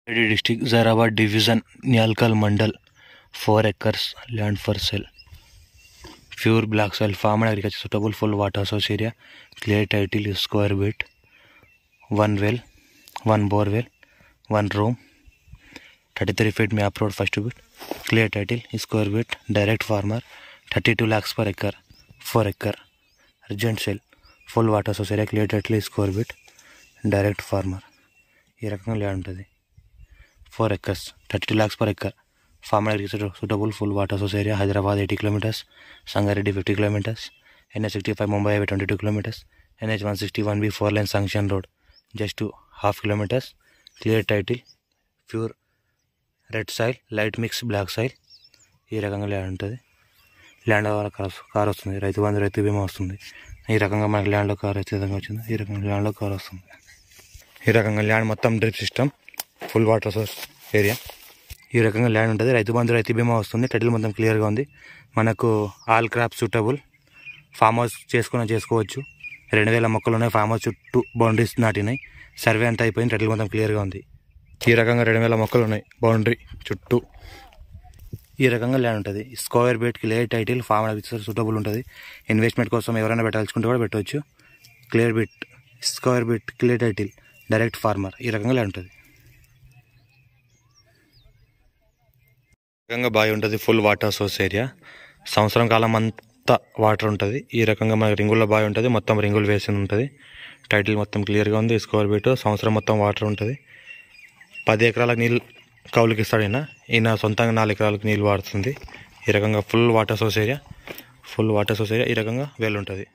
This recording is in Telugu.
District, Zairabad Division, Nyalkal Mandal, 4 acres land for sale. Pure black soil, farm and agriculture suitable, full water source area, clear title is square bit, 1 well, 1 bore well, 1 room, 33 feet map road first bit, clear title is square bit, direct farmer, 32 lakhs per acre, 4 acre, urgent sale, full water source area, clear title is square bit, direct farmer. ఈ రకంగా ల్యాండ్ ఉంటుంది. 4 acres, 32 lakhs per acre. Farm and agriculture suitable, full water source area. Hyderabad 80 kilometers, Sangareddy 50 kilometers, NH 65 Mumbai Highway 22 kilometers, NH 161B 4 lane sanction road just 2.5 kilometers. Clear title, pure red soil, light mix black soil. ఈ రకంగా ల్యాండ్ ఉంటుంది. ల్యాండ్ ద్వారా కార్ వస్తుంది, రైతు బంధు రైతు బీమా వస్తుంది. ఈ రకంగా మనకి ల్యాండ్లో కార్ వచ్చే విధంగా వచ్చింది. ఈ రకంగా ల్యాండ్లో కార్ వస్తుంది. ఈ రకంగా ల్యాండ్ మొత్తం drip system, full water source area. ఈ రకంగా ల్యాండ్ ఉంటుంది. రైతు బంధు రైతు బీమా వస్తుంది. టైటిల్ మొత్తం క్లియర్గా ఉంది. మనకు all crop suitable, farm house చేసుకోవచ్చు. 2000 మొక్కలు ఉన్నాయి. ఫామ్ హౌస్ చుట్టూ బౌండరీస్ నాటినాయి. సర్వే అంతా అయిపోయింది. టైటిల్ మొత్తం క్లియర్గా ఉంది. ఈ రకంగా 2000 మొక్కలు ఉన్నాయి బౌండరీ చుట్టూ. ఈ రకంగా ల్యాండ్ ఉంటుంది. Square bit clear title, farm house suitable ఉంటుంది. ఇన్వెస్ట్మెంట్ కోసం ఎవరైనా పెట్టాల్సుకుంటే కూడా పెట్టవచ్చు. Clear bit, square bit, clear title, direct farmer. ఈ రకంగా ల్యాండ్ ఉంటుంది. రకంగా బాగా ఉంటుంది. ఫుల్ వాటర్ సోర్స్ ఏరియా, సంవత్సరం కాలం అంతా వాటర్ ఉంటుంది. ఈ రకంగా మనకి రింగుల్లో బాగా ఉంటుంది. మొత్తం రింగులు వేసి ఉంటుంది. టైటిల్ మొత్తం క్లియర్గా ఉంది. స్క్వేర్ బిట్, సంవత్సరం మొత్తం వాటర్ ఉంటుంది. 10 ఎకరాలకు నీళ్ళు కౌలుకి ఇస్తాడు. ఈయన సొంతంగా 4 ఎకరాలకు నీళ్ళు వాడుతుంది. ఈ రకంగా ఫుల్ వాటర్ సోర్స్ ఏరియా ఈ రకంగా వెల్ ఉంటుంది.